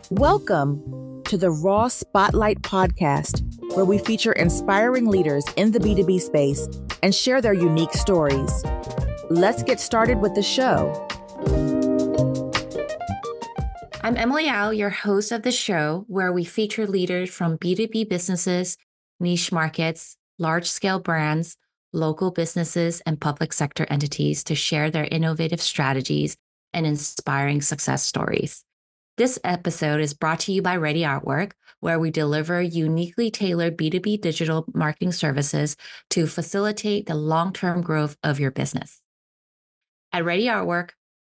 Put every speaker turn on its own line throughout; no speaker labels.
Welcome to the Raw Spotlight podcast, where we feature inspiring leaders in the B2B space and share their unique stories. Let's get started with the show.
I'm Emily, your host of the show, where we feature leaders from B2B businesses, niche markets, large-scale brands, local businesses, and public sector entities to share their innovative strategies and inspiring success stories. This episode is brought to you by Ready Artwork, where we deliver uniquely tailored B2B digital marketing services to facilitate the long-term growth of your business. At Ready Artwork,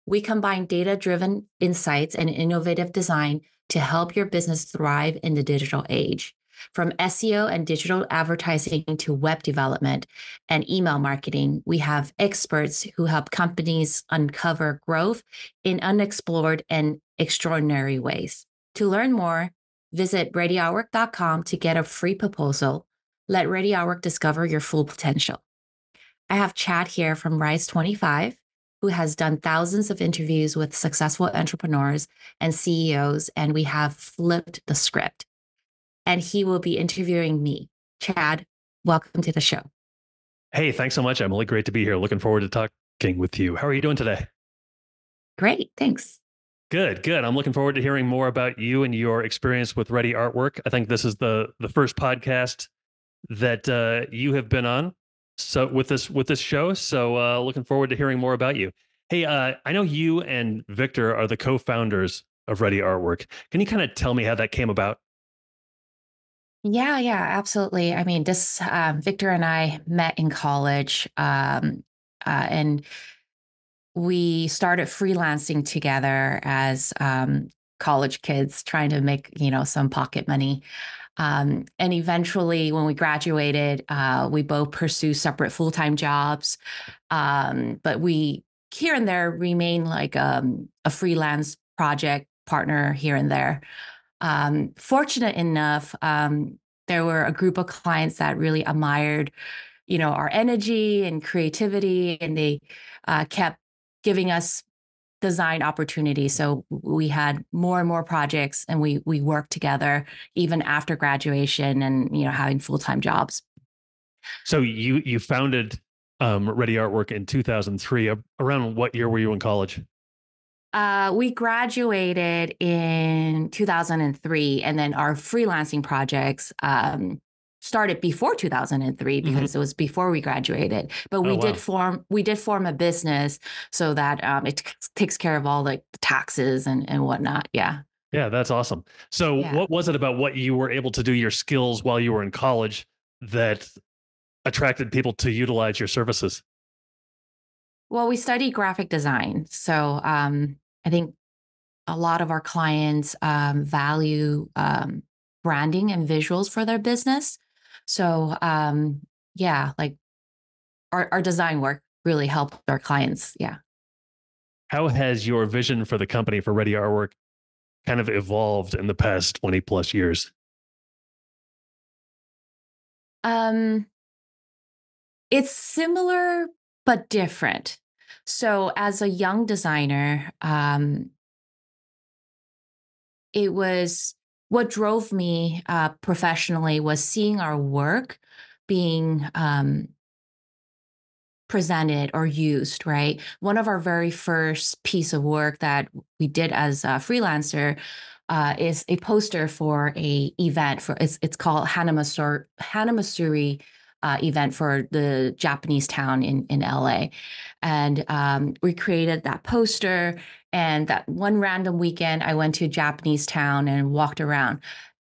we combine data-driven insights and innovative design to help your business thrive in the digital age. From SEO and digital advertising to web development and email marketing, we have experts who help companies uncover growth in unexplored and extraordinary ways. To learn more, visit readyartwork.com to get a free proposal. Let Ready Artwork discover your full potential. I have Chad here from Rise 25, who has done thousands of interviews with successful entrepreneurs and CEOs, and we have flipped the script. And he will be interviewing me. Chad, welcome to the show.
Hey, thanks so much, Emily. Great to be here. Looking forward to talking with you. How are you doing today?
Great, thanks.
Good. I'm looking forward to hearing more about you and your experience with Ready Artwork. I think this is the first podcast that you have been on. So with this show, so looking forward to hearing more about you. Hey, I know you and Victor are the co-founders of Ready Artwork. Can you kind of tell me how that came about?
Yeah, absolutely. I mean, this Victor and I met in college, and we started freelancing together as college kids, trying to make some pocket money. And eventually, when we graduated, we both pursued separate full-time jobs, but we here and there remain like a freelance project partner here and there. Fortunate enough, there were a group of clients that really admired, our energy and creativity, and they kept giving us design opportunities. So we had more and more projects, and we worked together even after graduation and having full-time jobs.
So you founded Ready Artwork in 2003. Around what year were you in college?
We graduated in 2003, and then our freelancing projects started before 2003 because it was before we graduated. But we did form a business so that it takes care of all like the taxes and whatnot. Yeah.
Yeah, that's awesome. So what was it about what you were able to do, your skills while you were in college, that attracted people to utilize your services?
Well, we studied graphic design. So I think a lot of our clients value branding and visuals for their business. So like our design work really helped our clients. Yeah.
How has your vision for the company, for Ready Artwork, kind of evolved in the past 20 plus years?
It's similar but different. So as a young designer, it was what drove me professionally was seeing our work being presented or used, right? One of our very first piece of work that we did as a freelancer is a poster for a event for it's called Hanamasuri event for the Japanese town in LA. And we created that poster. And that one random weekend, I went to a Japanese town and walked around.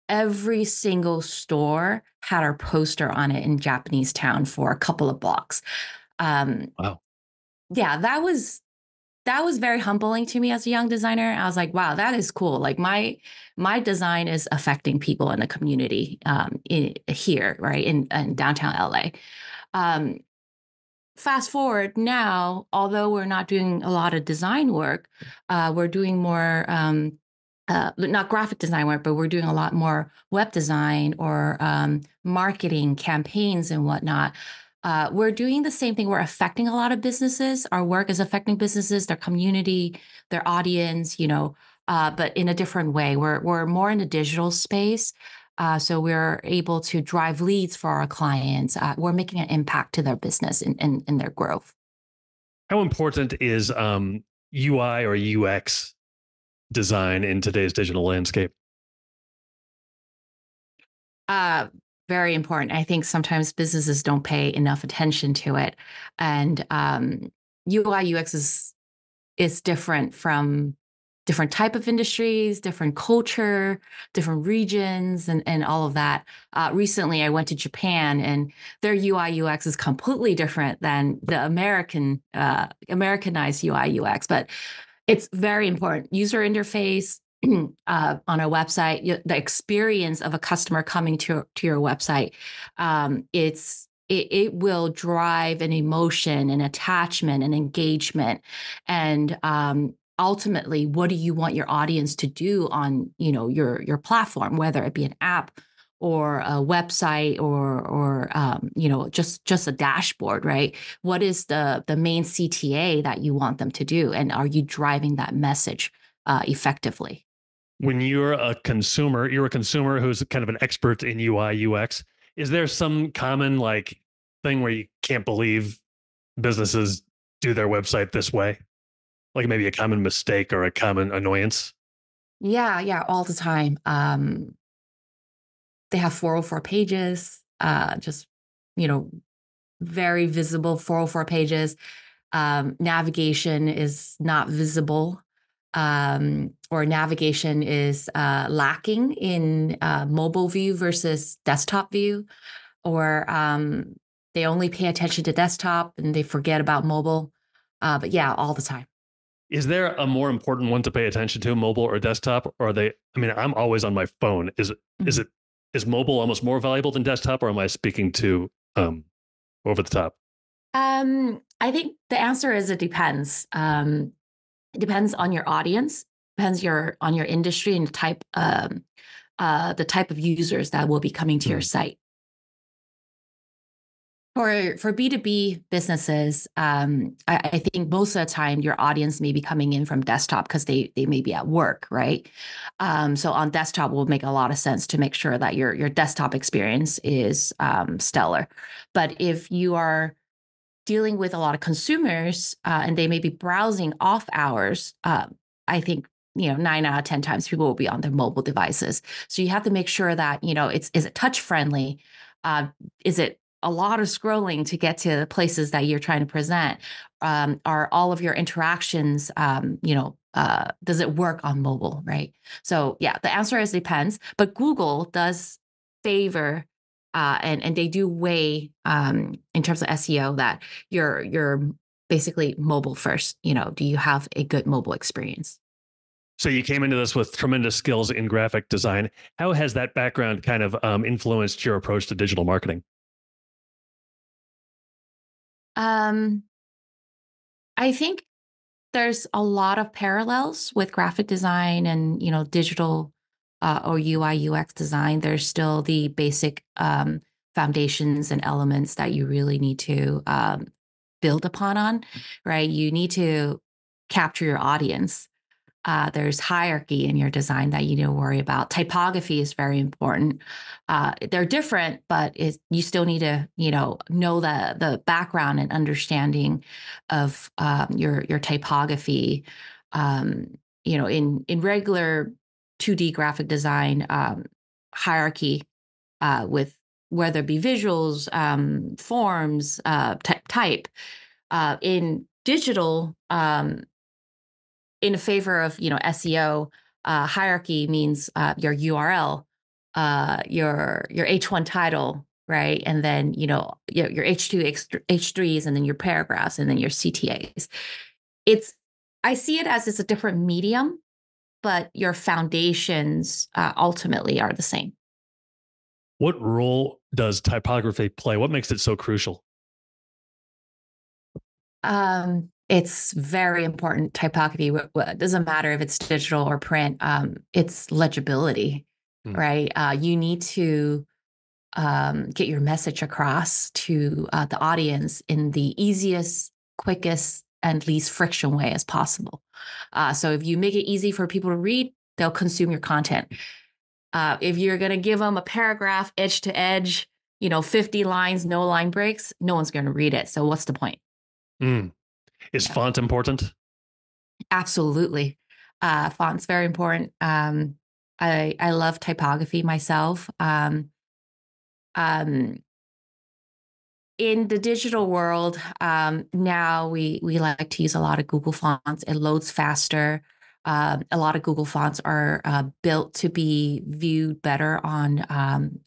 Every single store had our poster on it in Japanese town for a couple of blocks.
Wow.
Yeah, that was very humbling to me as a young designer. I was like, wow, that is cool. Like my design is affecting people in the community here, right, in downtown LA. Fast forward now, although we're not doing a lot of design work, we're doing more, not graphic design work, but we're doing a lot more web design or marketing campaigns and whatnot. We're doing the same thing. We're affecting a lot of businesses. Our work is affecting businesses, their community, their audience, but in a different way. We're more in the digital space. So we're able to drive leads for our clients. We're making an impact to their business in their growth.
How important is UI or UX design in today's digital landscape?
Uh, Very important. I think sometimes businesses don't pay enough attention to it, and UI UX is different from different type of industries, different culture, different regions, and all of that. Recently, I went to Japan, and their UI UX is completely different than the Americanized UI UX, but it's very important. User interface on a website, the experience of a customer coming to your website, it will drive an emotion, an attachment, an engagement, and ultimately, what do you want your audience to do on your platform, whether it be an app or a website or just a dashboard, right? What is the main CTA that you want them to do, and are you driving that message effectively?
When you're a consumer who's kind of an expert in UI UX. Is there some common like thing where you can't believe businesses do their website this way? Like maybe a common mistake or a common annoyance?
Yeah, all the time. They have 404 pages, just you know, very visible 404 pages. Navigation is not visible, or navigation is lacking in mobile view versus desktop view, or they only pay attention to desktop and they forget about mobile. But yeah, all the time.
Is there a more important one to pay attention to, mobile or desktop? Or are they, I mean, I'm always on my phone. Is
Mhm.
it, is mobile almost more valuable than desktop, or am I speaking to over the top?
I think the answer is it depends. It depends on your audience, depends on your industry and the type of users that will be coming to your
Hmm.
site. For B2B businesses, I think most of the time your audience may be coming in from desktop because they may be at work, right? So on desktop will make a lot of sense to make sure that your desktop experience is stellar. But if you are dealing with a lot of consumers and they may be browsing off hours, I think 9 out of 10 times people will be on their mobile devices. So you have to make sure that is it touch friendly? Is it a lot of scrolling to get to the places that you're trying to present? Are all of your interactions, does it work on mobile, right? So yeah, the answer is depends. But Google does favor and they do weigh in terms of SEO that you're basically mobile first. Do you have a good mobile experience?
So you came into this with tremendous skills in graphic design. How has that background kind of influenced your approach to digital marketing?
Um, I think there's a lot of parallels with graphic design and digital or UI UX design. There's still the basic foundations and elements that you really need to build upon on, right? You need to capture your audience. There's hierarchy in your design that you need to worry about. Typography is very important. They're different, but you still need to, know the background and understanding of your typography. In regular 2D graphic design, hierarchy with whether it be visuals, forms, type. In digital, in favor of SEO, hierarchy means your URL, your H1 title, right, and then your H2, H3s, and then your paragraphs, and then your CTAs. It's I see it as it's a different medium, but your foundations ultimately are the same.
What role does typography play? What makes it so crucial?
It's very important. Typography. It doesn't matter if it's digital or print. It's legibility,
Hmm.
right? You need to get your message across to the audience in the easiest, quickest, and least friction way as possible. So if you make it easy for people to read, they'll consume your content. If you're going to give them a paragraph edge to edge, 50 lines, no line breaks, no one's going to read it. So what's the point?
Is font important?
Absolutely. Font's very important. I love typography myself. In the digital world, now we like to use a lot of Google fonts. It loads faster. A lot of Google fonts are built to be viewed better on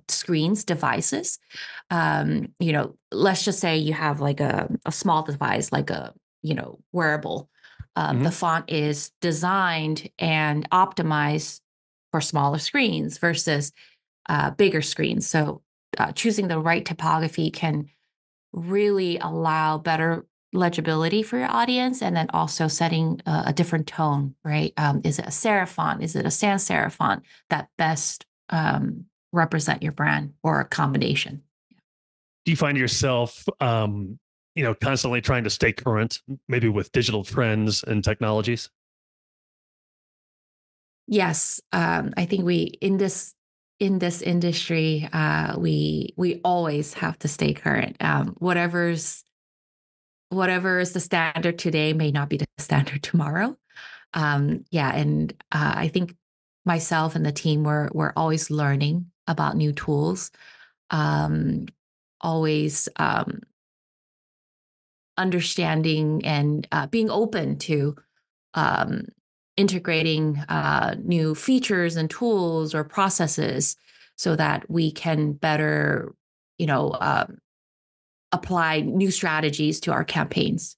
screens, devices. Let's just say you have like a small device, like a wearable. The font is designed and optimized for smaller screens versus bigger screens. So choosing the right typography can really allow better legibility for your audience, and then also setting a different tone, right? Is it a serif font? Is it a sans serif font that best represent your brand, or a combination?
Do you find yourself, constantly trying to stay current, maybe with digital trends and technologies?
Yes, I think we in this industry, we always have to stay current. Whatever is the standard today may not be the standard tomorrow. And I think myself and the team we're always learning about new tools, always understanding and being open to um, integrating new features and tools or processes so that we can better, apply new strategies to our campaigns.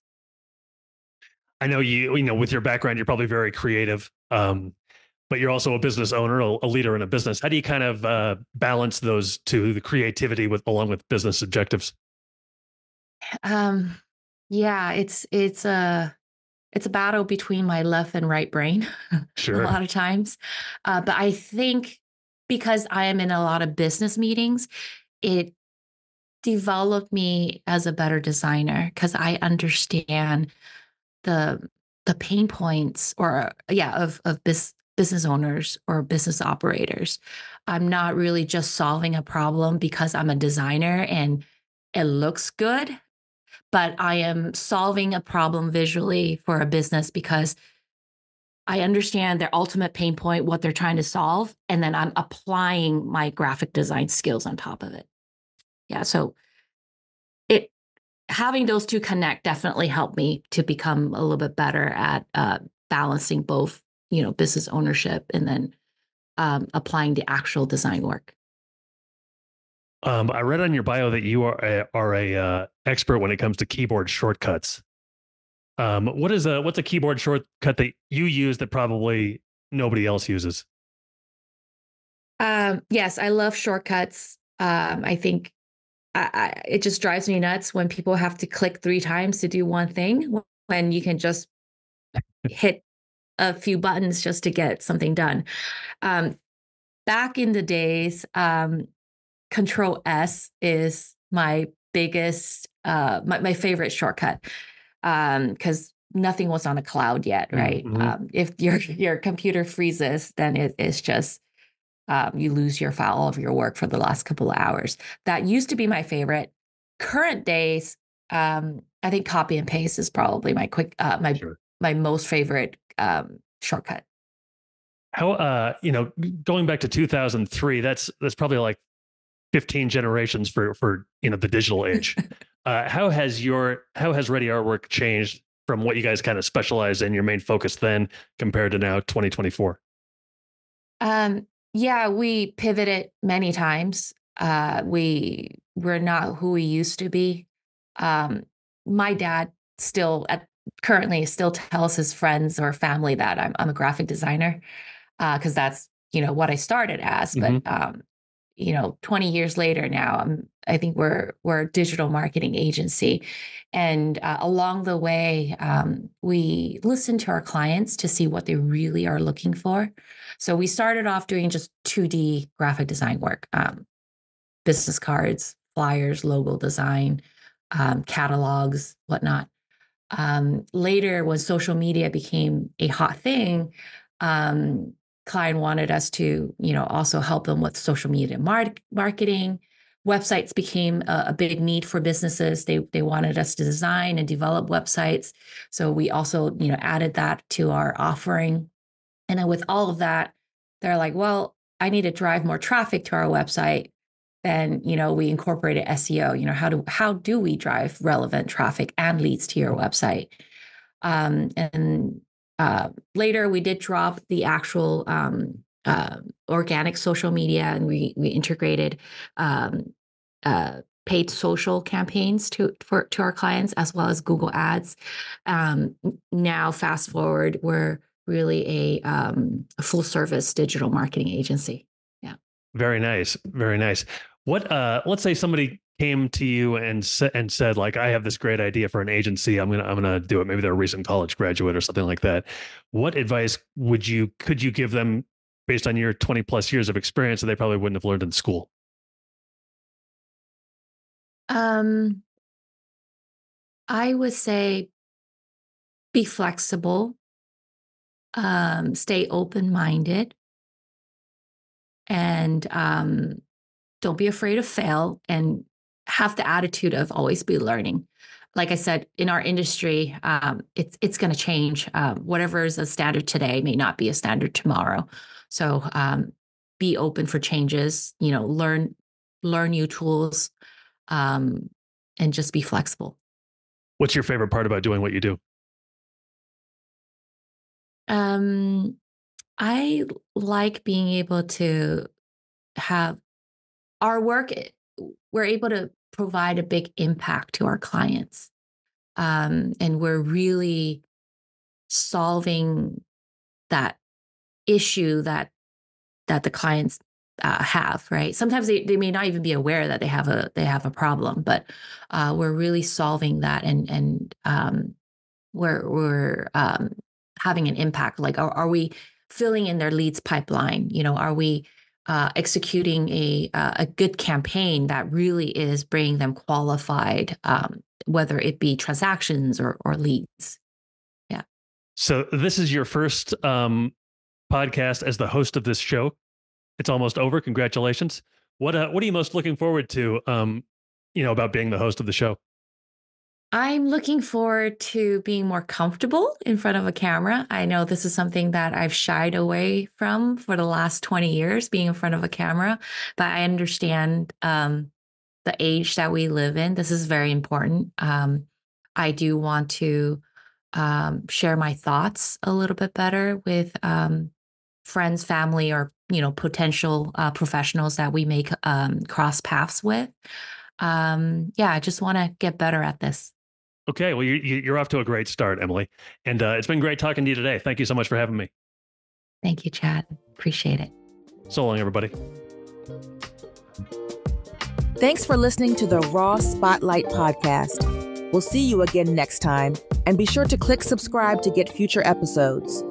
I know with your background, you're probably very creative, but you're also a business owner, a leader in a business. How do you kind of balance those two, the creativity along with business objectives?
Yeah, it's a battle between my left and right brain a
Sure.
lot of times. But I think because I am in a lot of business meetings, it developed me as a better designer because I understand the pain points, or of business owners or business operators. I'm not really just solving a problem because I'm a designer and it looks good, but I am solving a problem visually for a business because I understand their ultimate pain point, what they're trying to solve, and then I'm applying my graphic design skills on top of it. Yeah, so it having those two connect definitely helped me to become a little bit better at balancing both, business ownership and then applying the actual design work.
I read on your bio that you are a expert when it comes to keyboard shortcuts. What's a keyboard shortcut that you use that probably nobody else uses?
Yes, I love shortcuts. I think it just drives me nuts when people have to click 3 times to do one thing when you can just hit a few buttons just to get something done. Um, Back in the days, Control S is my biggest, my favorite shortcut, because nothing was on a cloud yet, right?
Mm-hmm.
If your computer freezes, then it's just you lose all of your work for the last couple of hours. That used to be my favorite. Current days, I think copy and paste is probably
Sure.
my most favorite shortcut.
How going back to 2003, that's probably like 15 generations for the digital age. How has Ready Artwork changed from what you guys kind of specialize in, your main focus then, compared to now 2024?
Yeah, we pivoted many times. We're not who we used to be. Um, my dad currently still tells his friends or family that I'm a graphic designer, because that's what I started as. But
Hmm.
20 years later now, I think we're a digital marketing agency, and along the way, we listen to our clients to see what they really are looking for. So we started off doing just 2D graphic design work. business cards, flyers, logo design, catalogs, whatnot. Later, when social media became a hot thing, client wanted us to, also help them with social media marketing. Websites became a big need for businesses. They wanted us to design and develop websites. So we also, added that to our offering. And then with all of that, they're like, well, I need to drive more traffic to our website. Then, we incorporated SEO. How do we drive relevant traffic and leads to your website? And later we did drop the actual organic social media, and we integrated paid social campaigns to our clients, as well as Google Ads. Now, fast forward, we're really a full service digital marketing agency. Yeah.
Very nice. Very nice. What, let's say somebody came to you and said, like, I have this great idea for an agency. I'm going to do it. Maybe they're a recent college graduate or something like that. What advice could you give them based on your 20 plus years of experience that they probably wouldn't have learned in school?
I would say be flexible, stay open-minded, and don't be afraid to fail, and have the attitude of always be learning. Like I said, in our industry, it's going to change. Whatever is a standard today may not be a standard tomorrow. So be open for changes, learn new tools, and just be flexible.
What's your favorite part about doing what you do?
I like being able to have our work. We're able to provide a big impact to our clients. And we're really solving that issue that the clients have, right? Sometimes they may not even be aware that they have a problem, but we're really solving that, and we're having an impact. Like, are we filling in their leads pipeline? Are we executing a good campaign that really is bringing them qualified, whether it be transactions or leads? Yeah.
So this is your first podcast as the host of this show. It's almost over. Congratulations. What are you most looking forward to, about being the host of the show?
I'm looking forward to being more comfortable in front of a camera. I know this is something that I've shied away from for the last 20 years, being in front of a camera, but I understand the age that we live in. This is very important. I do want to share my thoughts a little bit better with friends, family, or potential professionals that we may cross paths with. I just want to get better at this.
Okay, well, you're off to a great start, Emily, and it's been great talking to you today. Thank you so much for having me.
Thank you, Chad. Appreciate it.
So long, everybody.
Thanks for listening to the Raw Spotlight podcast. We'll see you again next time, and be sure to click subscribe to get future episodes.